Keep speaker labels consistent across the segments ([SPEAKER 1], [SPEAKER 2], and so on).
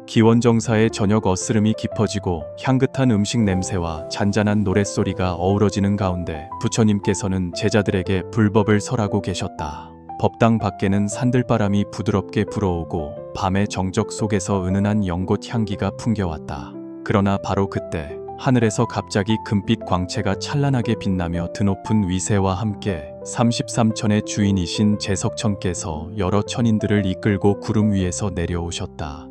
[SPEAKER 1] 기원정사의 저녁 어스름이 깊어지고 향긋한 음식 냄새와 잔잔한 노랫소리가 어우러지는 가운데 부처님께서는 제자들에게 불법을 설하고 계셨다. 법당 밖에는 산들바람이 부드럽게 불어오고 밤의 정적 속에서 은은한 연곶 향기가 풍겨왔다. 그러나 바로 그때 하늘에서 갑자기 금빛 광채가 찬란하게 빛나며 드높은 위세와 함께 33천의 주인이신 제석천께서 여러 천인들을 이끌고 구름 위에서 내려오셨다.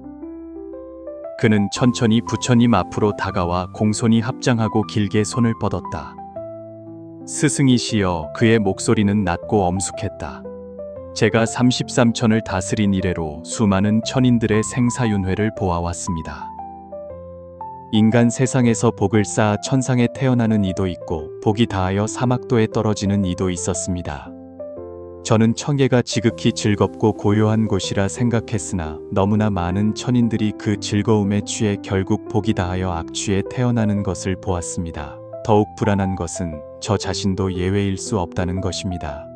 [SPEAKER 1] 그는 천천히 부처님 앞으로 다가와 공손히 합장하고 길게 손을 뻗었다. 스승이시여. 그의 목소리는 낮고 엄숙했다. 제가 33천을 다스린 이래로 수많은 천인들의 생사윤회를 보아왔습니다. 인간 세상에서 복을 쌓아 천상에 태어나는 이도 있고 복이 다하여 사막도에 떨어지는 이도 있었습니다. 저는 청계가 지극히 즐겁고 고요한 곳이라 생각했으나 너무나 많은 천인들이 그 즐거움에 취해 결국 복이 다하여 악취에 태어나는 것을 보았습니다. 더욱 불안한 것은 저 자신도 예외일 수 없다는 것입니다.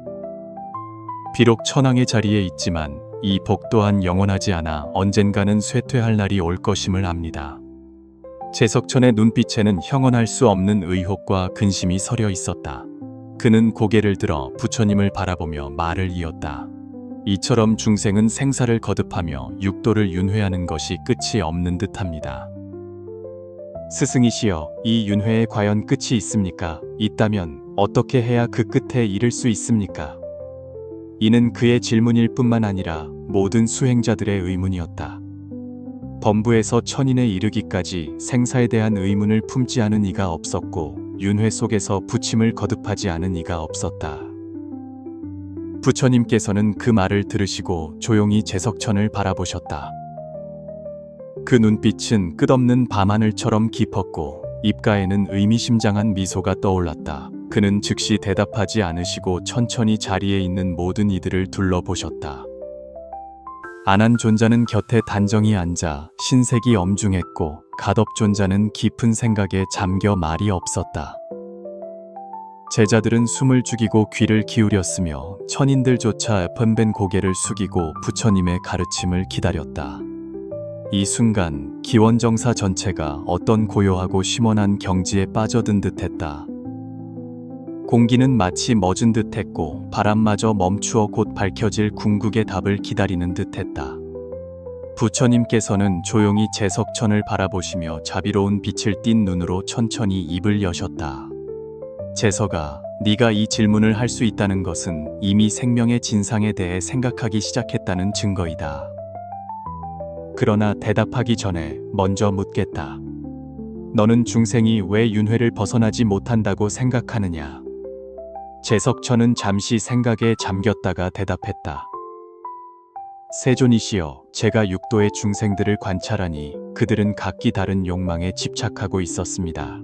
[SPEAKER 1] 비록 천황의 자리에 있지만 이 복 또한 영원하지 않아 언젠가는 쇠퇴할 날이 올 것임을 압니다. 제석천의 눈빛에는 형언할 수 없는 의혹과 근심이 서려 있었다. 그는 고개를 들어 부처님을 바라보며 말을 이었다. 이처럼 중생은 생사를 거듭하며 육도를 윤회하는 것이 끝이 없는 듯합니다. 스승이시여, 이 윤회에 과연 끝이 있습니까? 있다면 어떻게 해야 그 끝에 이를 수 있습니까? 이는 그의 질문일 뿐만 아니라 모든 수행자들의 의문이었다. 범부에서 천인에 이르기까지 생사에 대한 의문을 품지 않은 이가 없었고 윤회 속에서 부침을 거듭하지 않은 이가 없었다. 부처님께서는 그 말을 들으시고 조용히 제석천을 바라보셨다. 그 눈빛은 끝없는 밤하늘처럼 깊었고 입가에는 의미심장한 미소가 떠올랐다. 그는 즉시 대답하지 않으시고 천천히 자리에 있는 모든 이들을 둘러보셨다. 안한존자는 곁에 단정히 앉아 신색이 엄중했고 가덕존자는 깊은 생각에 잠겨 말이 없었다. 제자들은 숨을 죽이고 귀를 기울였으며 천인들조차 애펀밴 고개를 숙이고 부처님의 가르침을 기다렸다. 이 순간 기원정사 전체가 어떤 고요하고 심원한 경지에 빠져든 듯했다. 공기는 마치 멎은 듯했고 바람마저 멈추어 곧 밝혀질 궁극의 답을 기다리는 듯했다. 부처님께서는 조용히 제석천을 바라보시며 자비로운 빛을 띤 눈으로 천천히 입을 여셨다. 제석아, 네가 이 질문을 할 수 있다는 것은 이미 생명의 진상에 대해 생각하기 시작했다는 증거이다. 그러나 대답하기 전에 먼저 묻겠다. 너는 중생이 왜 윤회를 벗어나지 못한다고 생각하느냐? 제석천은 잠시 생각에 잠겼다가 대답했다. 세존이시여, 제가 육도의 중생들을 관찰하니 그들은 각기 다른 욕망에 집착하고 있었습니다.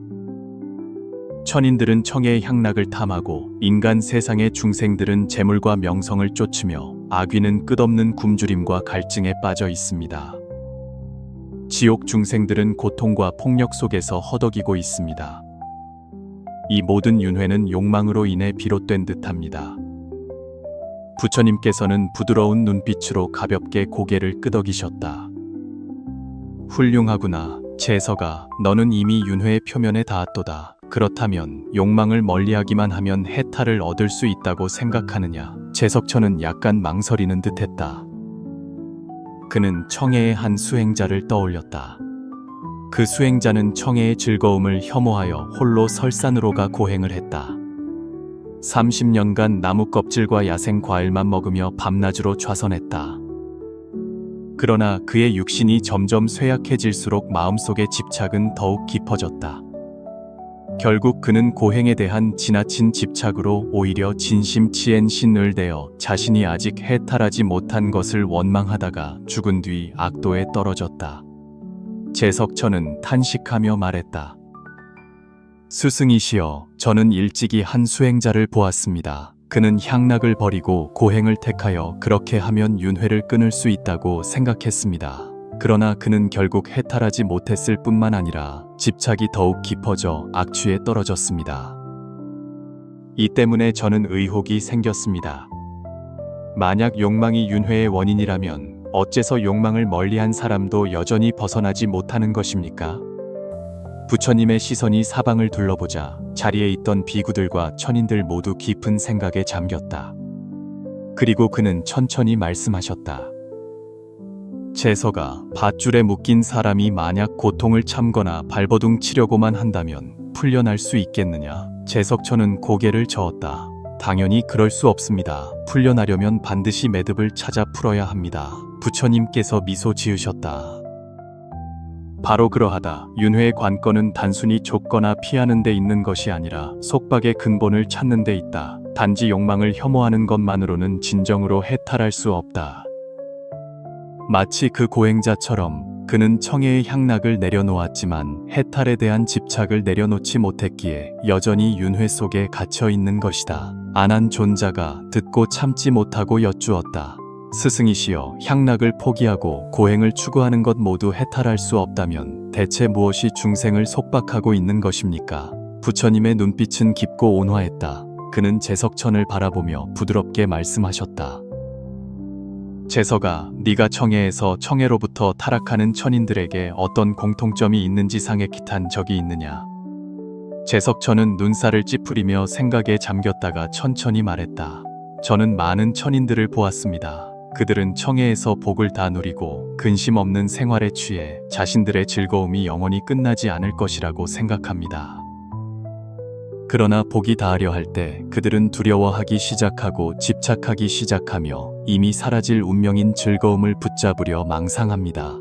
[SPEAKER 1] 천인들은 청해의 향락을 탐하고 인간 세상의 중생들은 재물과 명성을 쫓으며 악귀는 끝없는 굶주림과 갈증에 빠져 있습니다. 지옥 중생들은 고통과 폭력 속에서 허덕이고 있습니다. 이 모든 윤회는 욕망으로 인해 비롯된 듯합니다. 부처님께서는 부드러운 눈빛으로 가볍게 고개를 끄덕이셨다. 훌륭하구나, 제석아. 너는 이미 윤회의 표면에 닿았도다. 그렇다면 욕망을 멀리하기만 하면 해탈을 얻을 수 있다고 생각하느냐? 제석천은 약간 망설이는 듯했다. 그는 청해의 한 수행자를 떠올렸다. 그 수행자는 청해의 즐거움을 혐오하여 홀로 설산으로 가 고행을 했다. 30년간 나무 껍질과 야생 과일만 먹으며 밤낮으로 좌선했다. 그러나 그의 육신이 점점 쇠약해질수록 마음속의 집착은 더욱 깊어졌다. 결국 그는 고행에 대한 지나친 집착으로 오히려 진심치엔신을 대어 자신이 아직 해탈하지 못한 것을 원망하다가 죽은 뒤 악도에 떨어졌다. 제석천은 탄식하며 말했다. 스승이시여, 저는 일찍이 한 수행자를 보았습니다. 그는 향락을 버리고 고행을 택하여 그렇게 하면 윤회를 끊을 수 있다고 생각했습니다. 그러나 그는 결국 해탈하지 못했을 뿐만 아니라 집착이 더욱 깊어져 악취에 떨어졌습니다. 이 때문에 저는 의혹이 생겼습니다. 만약 욕망이 윤회의 원인이라면 어째서 욕망을 멀리한 사람도 여전히 벗어나지 못하는 것입니까? 부처님의 시선이 사방을 둘러보자 자리에 있던 비구들과 천인들 모두 깊은 생각에 잠겼다. 그리고 그는 천천히 말씀하셨다. 재서가, 밧줄에 묶인 사람이 만약 고통을 참거나 발버둥 치려고만 한다면 풀려날 수 있겠느냐? 재석천은 고개를 저었다. 당연히 그럴 수 없습니다. 풀려나려면 반드시 매듭을 찾아 풀어야 합니다. 부처님께서 미소 지으셨다. 바로 그러하다. 윤회의 관건은 단순히 좁거나 피하는 데 있는 것이 아니라 속박의 근본을 찾는 데 있다. 단지 욕망을 혐오하는 것만으로는 진정으로 해탈할 수 없다. 마치 그 고행자처럼 그는 청해의 향락을 내려놓았지만 해탈에 대한 집착을 내려놓지 못했기에 여전히 윤회 속에 갇혀 있는 것이다. 안한 존자가 듣고 참지 못하고 여쭈었다. 스승이시여, 향락을 포기하고 고행을 추구하는 것 모두 해탈할 수 없다면 대체 무엇이 중생을 속박하고 있는 것입니까? 부처님의 눈빛은 깊고 온화했다. 그는 재석천을 바라보며 부드럽게 말씀하셨다. 재석아, 네가 청해에서 청해로부터 타락하는 천인들에게 어떤 공통점이 있는지 상해kit한 적이 있느냐? 재석천은 눈살을 찌푸리며 생각에 잠겼다가 천천히 말했다. 저는 많은 천인들을 보았습니다. 그들은 청해에서 복을 다 누리고 근심 없는 생활에 취해 자신들의 즐거움이 영원히 끝나지 않을 것이라고 생각합니다. 그러나 복이 닿으려 할 때 그들은 두려워하기 시작하고 집착하기 시작하며 이미 사라질 운명인 즐거움을 붙잡으려 망상합니다.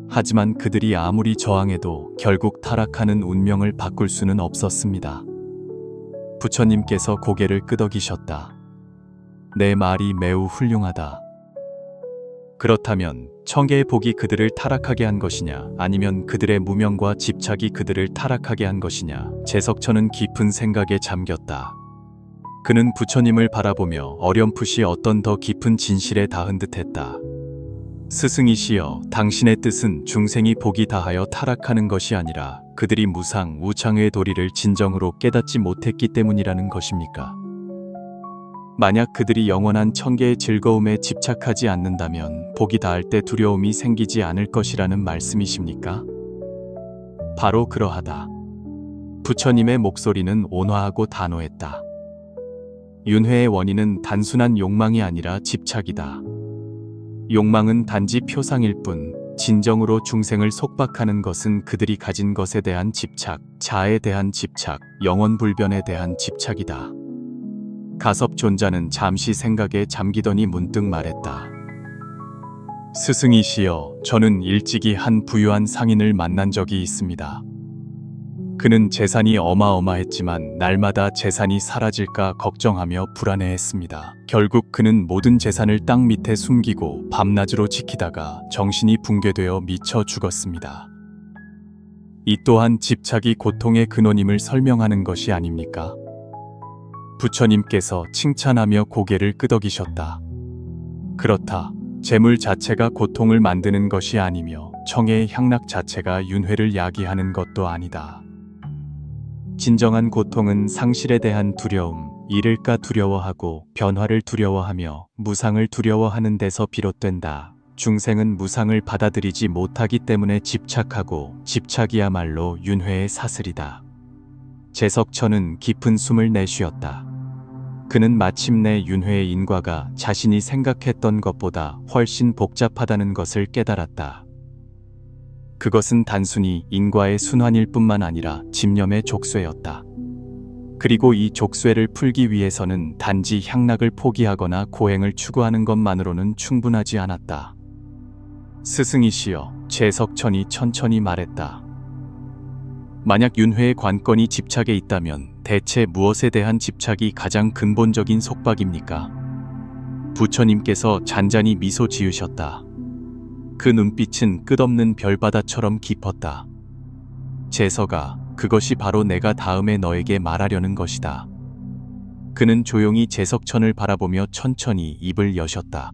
[SPEAKER 1] 하지만 그들이 아무리 저항해도 결국 타락하는 운명을 바꿀 수는 없었습니다. 부처님께서 고개를 끄덕이셨다. 내 말이 매우 훌륭하다. 그렇다면 청계의 복이 그들을 타락하게 한 것이냐, 아니면 그들의 무명과 집착이 그들을 타락하게 한 것이냐? 재석천은 깊은 생각에 잠겼다. 그는 부처님을 바라보며 어렴풋이 어떤 더 깊은 진실에 닿은 듯했다. 스승이시여, 당신의 뜻은 중생이 복이 다하여 타락하는 것이 아니라 그들이 무상, 우창의 도리를 진정으로 깨닫지 못했기 때문이라는 것입니까? 만약 그들이 영원한 청계의 즐거움에 집착하지 않는다면 복이 닿을 때 두려움이 생기지 않을 것이라는 말씀이십니까? 바로 그러하다. 부처님의 목소리는 온화하고 단호했다. 윤회의 원인은 단순한 욕망이 아니라 집착이다. 욕망은 단지 표상일 뿐, 진정으로 중생을 속박하는 것은 그들이 가진 것에 대한 집착, 자아에 대한 집착, 영원불변에 대한 집착이다. 가섭존자는 잠시 생각에 잠기더니 문득 말했다. 스승이시여, 저는 일찍이 한 부유한 상인을 만난 적이 있습니다. 그는 재산이 어마어마했지만 날마다 재산이 사라질까 걱정하며 불안해했습니다. 결국 그는 모든 재산을 땅 밑에 숨기고 밤낮으로 지키다가 정신이 붕괴되어 미쳐 죽었습니다. 이 또한 집착이 고통의 근원임을 설명하는 것이 아닙니까? 부처님께서 칭찬하며 고개를 끄덕이셨다. 그렇다. 재물 자체가 고통을 만드는 것이 아니며 청해의 향락 자체가 윤회를 야기하는 것도 아니다. 진정한 고통은 상실에 대한 두려움, 잃을까 두려워하고 변화를 두려워하며 무상을 두려워하는 데서 비롯된다. 중생은 무상을 받아들이지 못하기 때문에 집착하고 집착이야말로 윤회의 사슬이다. 재석천은 깊은 숨을 내쉬었다. 그는 마침내 윤회의 인과가 자신이 생각했던 것보다 훨씬 복잡하다는 것을 깨달았다. 그것은 단순히 인과의 순환일 뿐만 아니라 집념의 족쇄였다. 그리고 이 족쇄를 풀기 위해서는 단지 향락을 포기하거나 고행을 추구하는 것만으로는 충분하지 않았다. 스승이시여, 재석천이 천천히 말했다. 만약 윤회의 관건이 집착에 있다면 대체 무엇에 대한 집착이 가장 근본적인 속박입니까? 부처님께서 잔잔히 미소 지으셨다. 그 눈빛은 끝없는 별바다처럼 깊었다. 재석아, 그것이 바로 내가 다음에 너에게 말하려는 것이다. 그는 조용히 재석천을 바라보며 천천히 입을 여셨다.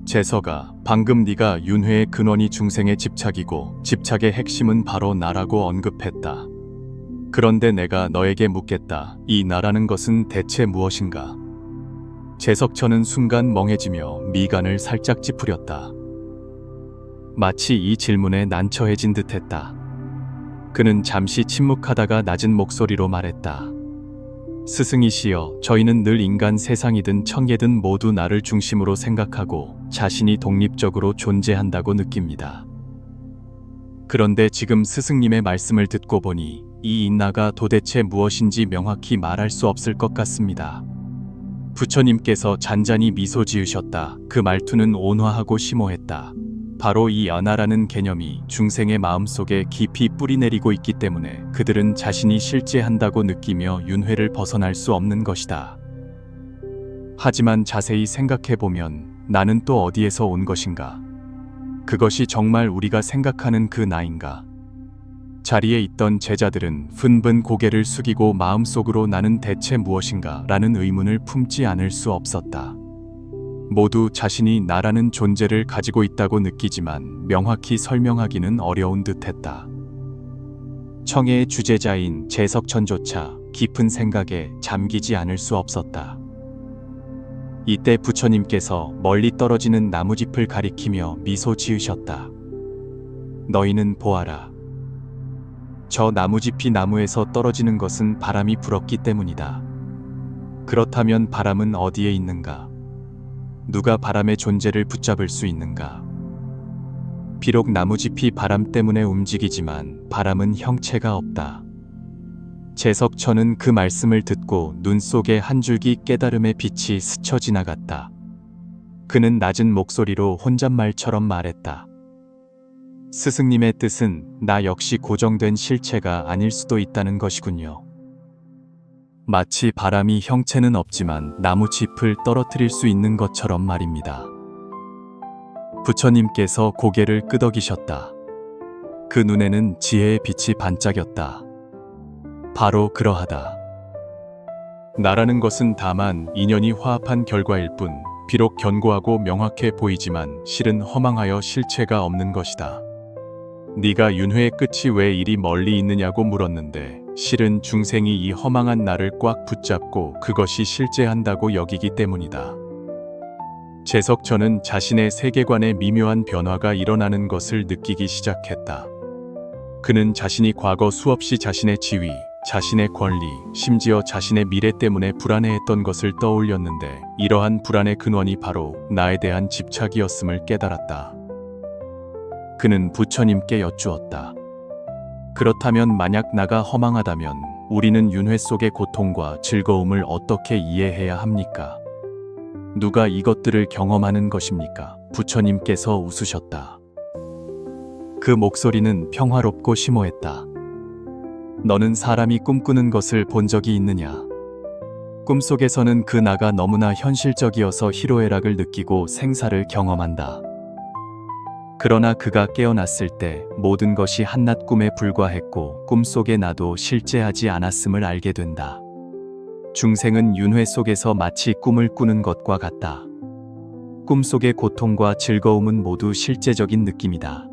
[SPEAKER 1] 재석아, 방금 네가 윤회의 근원이 중생의 집착이고 집착의 핵심은 바로 나라고 언급했다. 그런데 내가 너에게 묻겠다. 이 나라는 것은 대체 무엇인가? 제석천은 순간 멍해지며 미간을 살짝 찌푸렸다. 마치 이 질문에 난처해진 듯했다. 그는 잠시 침묵하다가 낮은 목소리로 말했다. 스승이시여, 저희는 늘 인간 세상이든 청계든 모두 나를 중심으로 생각하고 자신이 독립적으로 존재한다고 느낍니다. 그런데 지금 스승님의 말씀을 듣고 보니 이 인나가 도대체 무엇인지 명확히 말할 수 없을 것 같습니다. 부처님께서 잔잔히 미소 지으셨다. 그 말투는 온화하고 심오했다. 바로 이 연하라는 개념이 중생의 마음속에 깊이 뿌리내리고 있기 때문에 그들은 자신이 실제한다고 느끼며 윤회를 벗어날 수 없는 것이다. 하지만 자세히 생각해보면 나는 또 어디에서 온 것인가? 그것이 정말 우리가 생각하는 그 나인가? 자리에 있던 제자들은 훈분 고개를 숙이고 마음속으로 나는 대체 무엇인가? 라는 의문을 품지 않을 수 없었다. 모두 자신이 나라는 존재를 가지고 있다고 느끼지만 명확히 설명하기는 어려운 듯했다. 청해의 주제자인 제석천조차 깊은 생각에 잠기지 않을 수 없었다. 이때 부처님께서 멀리 떨어지는 나무짚을 가리키며 미소 지으셨다. 너희는 보아라. 저 나무짚이 나무에서 떨어지는 것은 바람이 불었기 때문이다. 그렇다면 바람은 어디에 있는가? 누가 바람의 존재를 붙잡을 수 있는가? 비록 나무짚이 바람 때문에 움직이지만 바람은 형체가 없다. 제석천은 그 말씀을 듣고 눈 속에 한 줄기 깨달음의 빛이 스쳐 지나갔다. 그는 낮은 목소리로 혼잣말처럼 말했다. 스승님의 뜻은 나 역시 고정된 실체가 아닐 수도 있다는 것이군요. 마치 바람이 형체는 없지만 나무짚을 떨어뜨릴 수 있는 것처럼 말입니다. 부처님께서 고개를 끄덕이셨다. 그 눈에는 지혜의 빛이 반짝였다. 바로 그러하다. 나라는 것은 다만 인연이 화합한 결과일 뿐, 비록 견고하고 명확해 보이지만 실은 허망하여 실체가 없는 것이다. 네가 윤회의 끝이 왜 이리 멀리 있느냐고 물었는데 실은 중생이 이 허망한 나를 꽉 붙잡고 그것이 실제한다고 여기기 때문이다. 제석천은 자신의 세계관에 미묘한 변화가 일어나는 것을 느끼기 시작했다. 그는 자신이 과거 수없이 자신의 지위, 자신의 권리, 심지어 자신의 미래 때문에 불안해했던 것을 떠올렸는데 이러한 불안의 근원이 바로 나에 대한 집착이었음을 깨달았다. 그는 부처님께 여쭈었다. 그렇다면 만약 나가 허망하다면 우리는 윤회 속의 고통과 즐거움을 어떻게 이해해야 합니까? 누가 이것들을 경험하는 것입니까? 부처님께서 웃으셨다. 그 목소리는 평화롭고 심오했다. 너는 사람이 꿈꾸는 것을 본 적이 있느냐? 꿈속에서는 그 나가 너무나 현실적이어서 희로애락을 느끼고 생사를 경험한다. 그러나 그가 깨어났을 때 모든 것이 한낱 꿈에 불과했고 꿈속의 나도 실제하지 않았음을 알게 된다. 중생은 윤회 속에서 마치 꿈을 꾸는 것과 같다. 꿈속의 고통과 즐거움은 모두 실제적인 느낌이다.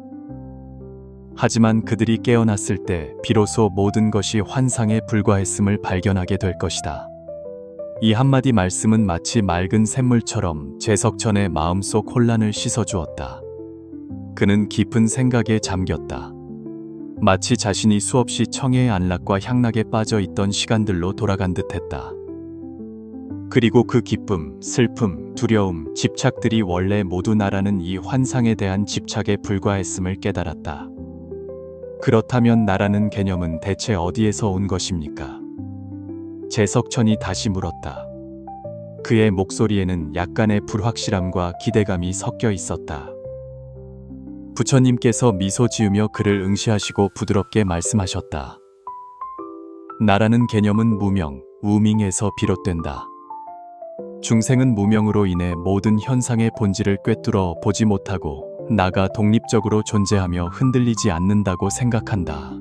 [SPEAKER 1] 하지만 그들이 깨어났을 때 비로소 모든 것이 환상에 불과했음을 발견하게 될 것이다. 이 한마디 말씀은 마치 맑은 샘물처럼 제석천의 마음속 혼란을 씻어주었다. 그는 깊은 생각에 잠겼다. 마치 자신이 수없이 청해의 안락과 향락에 빠져 있던 시간들로 돌아간 듯했다. 그리고 그 기쁨, 슬픔, 두려움, 집착들이 원래 모두 나라는 이 환상에 대한 집착에 불과했음을 깨달았다. 그렇다면 나라는 개념은 대체 어디에서 온 것입니까? 제석천이 다시 물었다. 그의 목소리에는 약간의 불확실함과 기대감이 섞여 있었다. 부처님께서 미소 지으며 그를 응시하시고 부드럽게 말씀하셨다. 나라는 개념은 무명, 우밍에서 비롯된다. 중생은 무명으로 인해 모든 현상의 본질을 꿰뚫어 보지 못하고 나가 독립적으로 존재하며 흔들리지 않는다고 생각한다.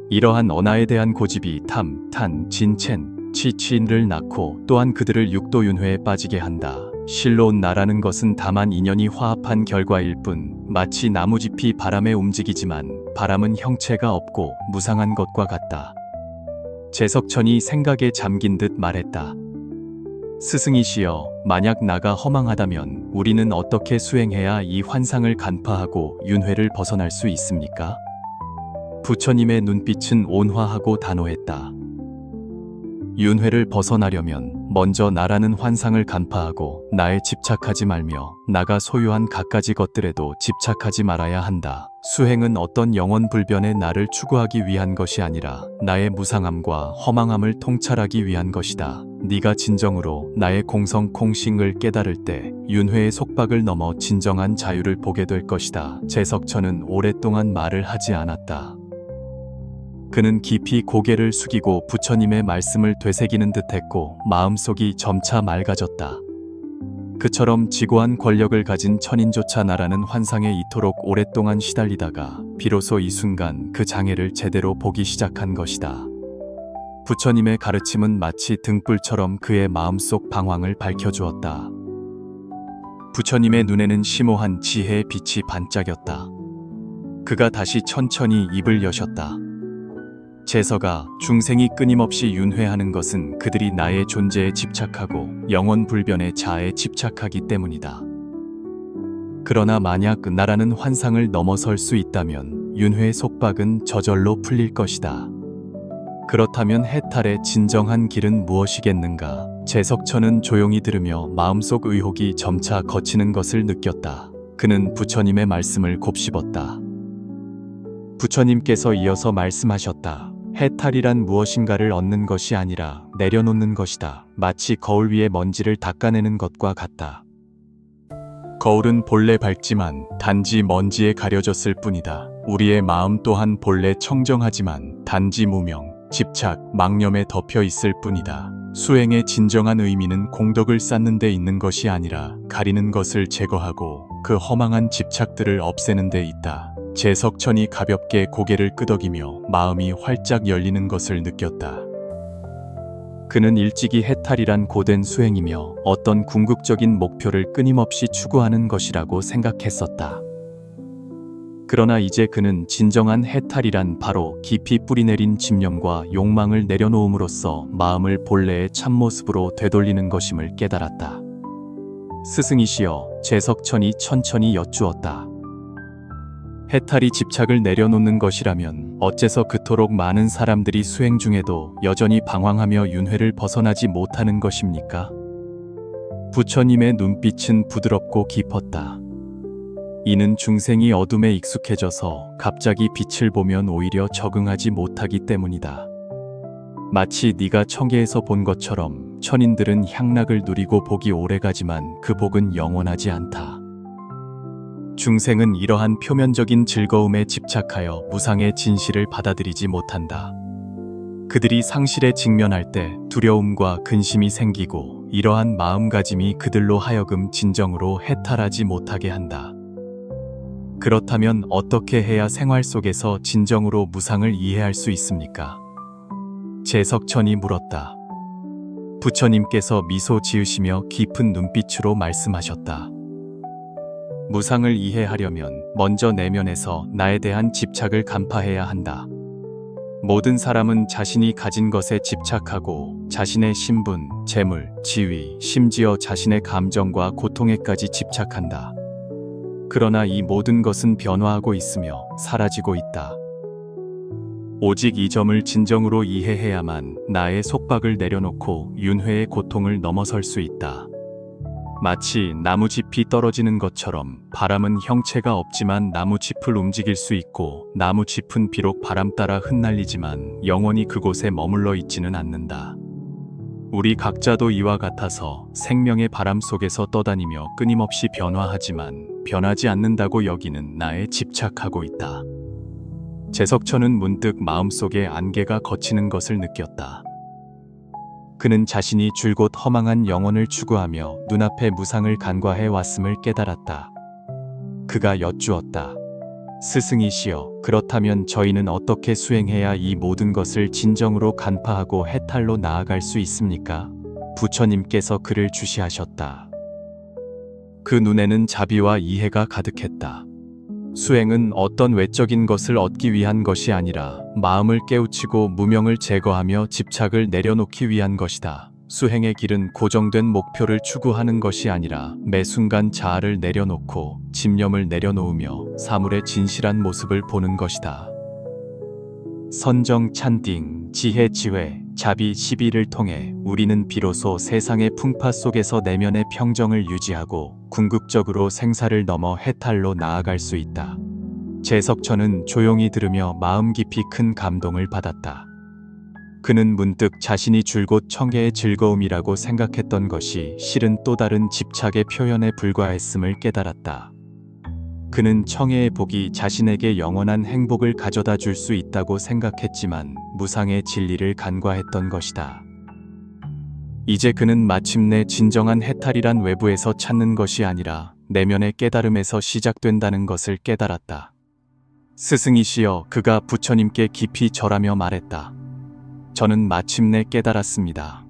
[SPEAKER 1] 이러한 언어에 대한 고집이 탐, 탄, 진, 첸, 치, 치를 낳고 또한 그들을 육도윤회에 빠지게 한다. 실로 나라는 것은 다만 인연이 화합한 결과일 뿐 마치 나무짚이 바람에 움직이지만 바람은 형체가 없고 무상한 것과 같다. 제석천이 생각에 잠긴 듯 말했다. 스승이시여, 만약 나가 허망하다면 우리는 어떻게 수행해야 이 환상을 간파하고 윤회를 벗어날 수 있습니까? 부처님의 눈빛은 온화하고 단호했다. 윤회를 벗어나려면 먼저 나라는 환상을 간파하고 나에 집착하지 말며 나가 소유한 갖가지 것들에도 집착하지 말아야 한다. 수행은 어떤 영원불변의 나를 추구하기 위한 것이 아니라 나의 무상함과 허망함을 통찰하기 위한 것이다. 네가 진정으로 나의 공성공식을 깨달을 때 윤회의 속박을 넘어 진정한 자유를 보게 될 것이다. 제석천은 오랫동안 말을 하지 않았다. 그는 깊이 고개를 숙이고 부처님의 말씀을 되새기는 듯했고 마음속이 점차 맑아졌다. 그처럼 지고한 권력을 가진 천인조차 나라는 환상에 이토록 오랫동안 시달리다가 비로소 이 순간 그 장애를 제대로 보기 시작한 것이다. 부처님의 가르침은 마치 등불처럼 그의 마음속 방황을 밝혀주었다. 부처님의 눈에는 심오한 지혜의 빛이 반짝였다. 그가 다시 천천히 입을 여셨다. 제서가, 중생이 끊임없이 윤회하는 것은 그들이 나의 존재에 집착하고 영원불변의 자아에 집착하기 때문이다. 그러나 만약 나라는 환상을 넘어설 수 있다면 윤회의 속박은 저절로 풀릴 것이다. 그렇다면 해탈의 진정한 길은 무엇이겠는가? 제석천은 조용히 들으며 마음속 의혹이 점차 거치는 것을 느꼈다. 그는 부처님의 말씀을 곱씹었다. 부처님께서 이어서 말씀하셨다. 해탈이란 무엇인가를 얻는 것이 아니라 내려놓는 것이다. 마치 거울 위에 먼지를 닦아내는 것과 같다. 거울은 본래 밝지만 단지 먼지에 가려졌을 뿐이다. 우리의 마음 또한 본래 청정하지만 단지 무명, 집착, 망념에 덮여 있을 뿐이다. 수행의 진정한 의미는 공덕을 쌓는 데 있는 것이 아니라 가리는 것을 제거하고 그 허망한 집착들을 없애는 데 있다. 제석천이 가볍게 고개를 끄덕이며 마음이 활짝 열리는 것을 느꼈다. 그는 일찍이 해탈이란 고된 수행이며 어떤 궁극적인 목표를 끊임없이 추구하는 것이라고 생각했었다. 그러나 이제 그는 진정한 해탈이란 바로 깊이 뿌리내린 집념과 욕망을 내려놓음으로써 마음을 본래의 참모습으로 되돌리는 것임을 깨달았다. 스승이시여, 제석천이 천천히 여쭈었다. 해탈이 집착을 내려놓는 것이라면 어째서 그토록 많은 사람들이 수행 중에도 여전히 방황하며 윤회를 벗어나지 못하는 것입니까? 부처님의 눈빛은 부드럽고 깊었다. 이는 중생이 어둠에 익숙해져서 갑자기 빛을 보면 오히려 적응하지 못하기 때문이다. 마치 네가 청계에서 본 것처럼 천인들은 향락을 누리고 복이 오래가지만 그 복은 영원하지 않다. 중생은 이러한 표면적인 즐거움에 집착하여 무상의 진실을 받아들이지 못한다. 그들이 상실에 직면할 때 두려움과 근심이 생기고 이러한 마음가짐이 그들로 하여금 진정으로 해탈하지 못하게 한다. 그렇다면 어떻게 해야 생활 속에서 진정으로 무상을 이해할 수 있습니까? 제석천이 물었다. 부처님께서 미소 지으시며 깊은 눈빛으로 말씀하셨다. 무상을 이해하려면 먼저 내면에서 나에 대한 집착을 간파해야 한다. 모든 사람은 자신이 가진 것에 집착하고 자신의 신분, 재물, 지위, 심지어 자신의 감정과 고통에까지 집착한다. 그러나 이 모든 것은 변화하고 있으며 사라지고 있다. 오직 이 점을 진정으로 이해해야만 나의 속박을 내려놓고 윤회의 고통을 넘어설 수 있다. 마치 나무짚이 떨어지는 것처럼 바람은 형체가 없지만 나무짚을 움직일 수 있고 나무짚은 비록 바람 따라 흩날리지만 영원히 그곳에 머물러 있지는 않는다. 우리 각자도 이와 같아서 생명의 바람 속에서 떠다니며 끊임없이 변화하지만 변하지 않는다고 여기는 나에 집착하고 있다. 제석천은 문득 마음속에 안개가 걷히는 것을 느꼈다. 그는 자신이 줄곧 허망한 영혼을 추구하며 눈앞의 무상을 간과해 왔음을 깨달았다. 그가 여쭈었다. 스승이시여, 그렇다면 저희는 어떻게 수행해야 이 모든 것을 진정으로 간파하고 해탈로 나아갈 수 있습니까? 부처님께서 그를 주시하셨다. 그 눈에는 자비와 이해가 가득했다. 수행은 어떤 외적인 것을 얻기 위한 것이 아니라 마음을 깨우치고 무명을 제거하며 집착을 내려놓기 위한 것이다. 수행의 길은 고정된 목표를 추구하는 것이 아니라 매 순간 자아를 내려놓고 집념을 내려놓으며 사물의 진실한 모습을 보는 것이다. 선정 찬딩, 지혜 지회, 자비 시비를 통해 우리는 비로소 세상의 풍파 속에서 내면의 평정을 유지하고 궁극적으로 생사를 넘어 해탈로 나아갈 수 있다. 제석천은 조용히 들으며 마음 깊이 큰 감동을 받았다. 그는 문득 자신이 줄곧 청해의 즐거움이라고 생각했던 것이 실은 또 다른 집착의 표현에 불과했음을 깨달았다. 그는 청해의 복이 자신에게 영원한 행복을 가져다 줄 수 있다고 생각했지만 무상의 진리를 간과했던 것이다. 이제 그는 마침내 진정한 해탈이란 외부에서 찾는 것이 아니라 내면의 깨달음에서 시작된다는 것을 깨달았다. 스승이시여, 그가 부처님께 깊이 절하며 말했다. 저는 마침내 깨달았습니다.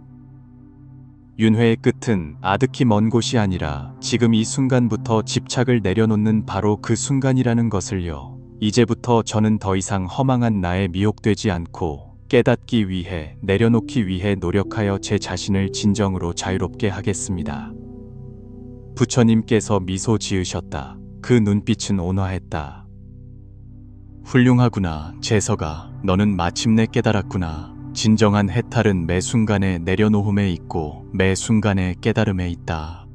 [SPEAKER 1] 윤회의 끝은 아득히 먼 곳이 아니라 지금 이 순간부터 집착을 내려놓는 바로 그 순간이라는 것을요. 이제부터 저는 더 이상 허망한 나에 미혹되지 않고 깨닫기 위해, 내려놓기 위해 노력하여 제 자신을 진정으로 자유롭게 하겠습니다. 부처님께서 미소 지으셨다. 그 눈빛은 온화했다. 훌륭하구나, 재석아. 너는 마침내 깨달았구나. 진정한 해탈은 매 순간의 내려놓음에 있고 매 순간의 깨달음에 있다.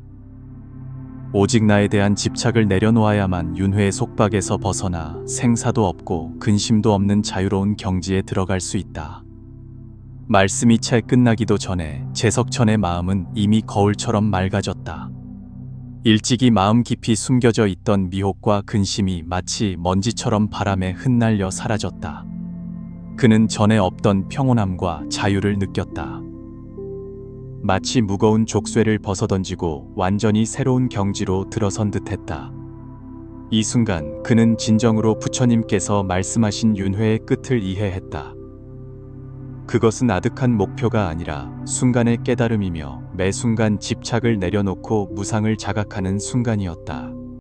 [SPEAKER 1] 오직 나에 대한 집착을 내려놓아야만 윤회의 속박에서 벗어나 생사도 없고 근심도 없는 자유로운 경지에 들어갈 수 있다. 말씀이 채 끝나기도 전에 제석천의 마음은 이미 거울처럼 맑아졌다. 일찍이 마음 깊이 숨겨져 있던 미혹과 근심이 마치 먼지처럼 바람에 흩날려 사라졌다. 그는 전에 없던 평온함과 자유를 느꼈다. 마치 무거운 족쇄를 벗어던지고 완전히 새로운 경지로 들어선 듯했다. 이 순간 그는 진정으로 부처님께서 말씀하신 윤회의 끝을 이해했다. 그것은 아득한 목표가 아니라 순간의 깨달음이며 매 순간 집착을 내려놓고 무상을 자각하는 순간이었다.